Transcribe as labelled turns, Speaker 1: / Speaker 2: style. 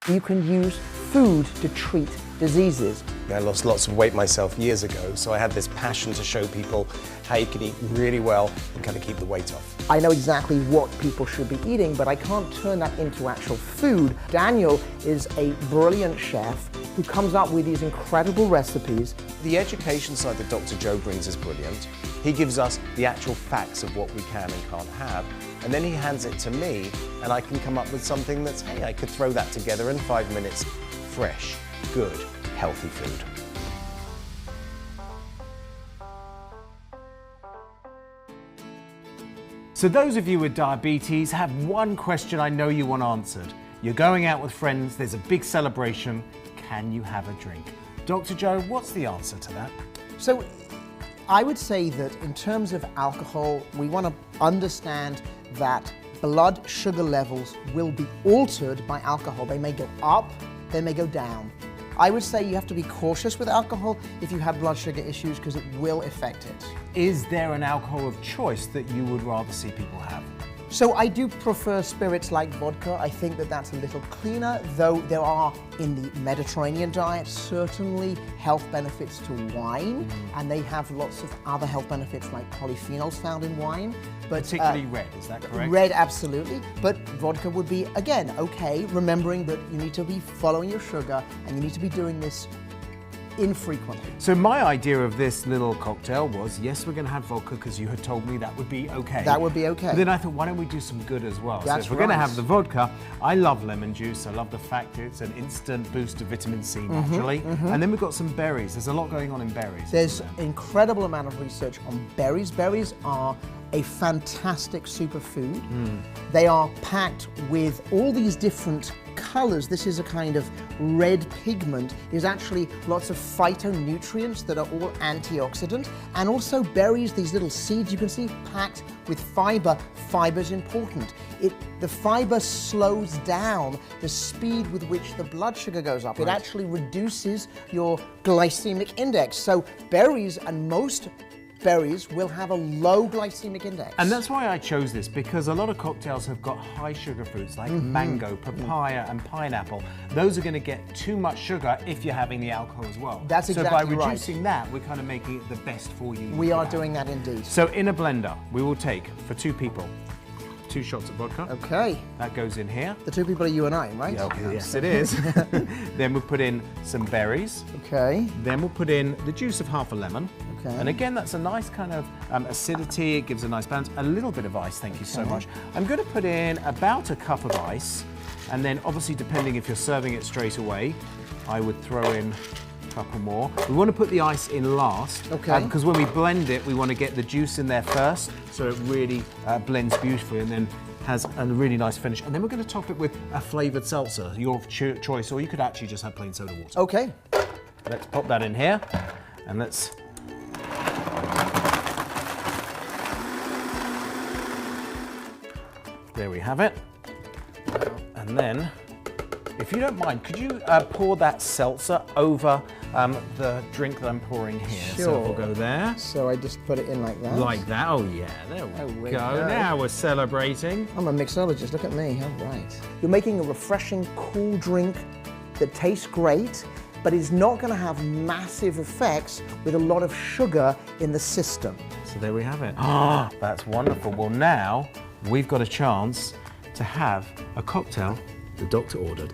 Speaker 1: You can use food to treat diseases.
Speaker 2: I lost lots of weight myself years ago, so I had this passion to show people how you can eat really well and kind of keep the weight off.
Speaker 1: I know exactly what people should be eating, but I can't turn that into actual food. Daniel is a brilliant chef who comes up with these incredible recipes.
Speaker 2: The education side that Dr. Joe brings is brilliant. He gives us the actual facts of what we can and can't have, and then he hands it to me, and I can come up with something that's, hey, I could throw that together in 5 minutes. Fresh, good, healthy food.
Speaker 3: So those of you with diabetes have one question I know you want answered. You're going out with friends, there's a big celebration, can you have a drink? Dr. Joe, what's the answer to that?
Speaker 1: So I would say that in terms of alcohol, we want to understand that blood sugar levels will be altered by alcohol. They may go up, they may go down. I would say you have to be cautious with alcohol if you have blood sugar issues because it will affect it.
Speaker 3: Is there an alcohol of choice that you would rather see people have?
Speaker 1: So I do prefer spirits like vodka. I think that that's a little cleaner, though there are in the Mediterranean diet certainly health benefits to wine, and they have lots of other health benefits like polyphenols found in wine. But,
Speaker 3: particularly red, is that correct?
Speaker 1: Red, absolutely. But vodka would be, again, okay, remembering that you need to be following your sugar and you need to be doing this infrequently.
Speaker 3: So my idea of this little cocktail was, yes, we're going to have vodka because you had told me that would be okay.
Speaker 1: That would be okay.
Speaker 3: But then I thought, why don't we do some good as well?
Speaker 1: That's
Speaker 3: so if we're going to have the vodka, I love lemon juice. I love the fact it's an instant boost of vitamin C naturally. And then we've got some berries. There's a lot going on in berries.
Speaker 1: There's an incredible amount of research on berries. Berries are a fantastic superfood. They are packed with all these different colors. This is a kind of red pigment. There's actually lots of phytonutrients that are all antioxidant, and also berries, these little seeds you can see packed with fiber. Fiber's important. The fiber slows down the speed with which the blood sugar goes up. It actually reduces your glycemic index. So berries, and most berries, will have a low glycemic index.
Speaker 3: And that's why I chose this, because a lot of cocktails have got high sugar fruits like mango, papaya and pineapple. Those are going to get too much sugar if you're having the alcohol as well.
Speaker 1: That's exactly
Speaker 3: right. So by
Speaker 1: right.
Speaker 3: reducing that, we're kind of making it the best for you.
Speaker 1: We are doing that indeed.
Speaker 3: So in a blender, we will take, for 2 people, 2 shots of vodka.
Speaker 1: Okay.
Speaker 3: That goes in here.
Speaker 1: The 2 people are you and I, right?
Speaker 3: Yeah, okay, yes, it is. Then we'll put in some berries.
Speaker 1: Okay.
Speaker 3: Then we'll put in the juice of half a lemon.
Speaker 1: Okay.
Speaker 3: And again, that's a nice kind of acidity. It gives a nice balance. A little bit of ice, thank you so much. I'm going to put in about a cup of ice. And then obviously, depending if you're serving it straight away, I would throw in a couple more. We want to put the ice in last.
Speaker 1: Okay.
Speaker 3: Because when we blend it, we want to get the juice in there first, so it really blends beautifully and then has a really nice finish. And then we're going to top it with a flavoured seltzer, your choice, or you could actually just have plain soda water.
Speaker 1: Okay.
Speaker 3: Let's pop that in here, and let's... There we have it. And then, if you don't mind, could you pour that seltzer over the drink that I'm pouring here?
Speaker 1: Sure.
Speaker 3: So we'll go there.
Speaker 1: So I just put it in like that?
Speaker 3: Like that. Oh yeah, there we go. Now we're celebrating.
Speaker 1: I'm a mixologist, look at me, all right. You're making a refreshing, cool drink that tastes great, but is not going to have massive effects with a lot of sugar in the system.
Speaker 3: So there we have it. Ah, that's wonderful. Well, now we've got a chance to have a cocktail the doctor ordered.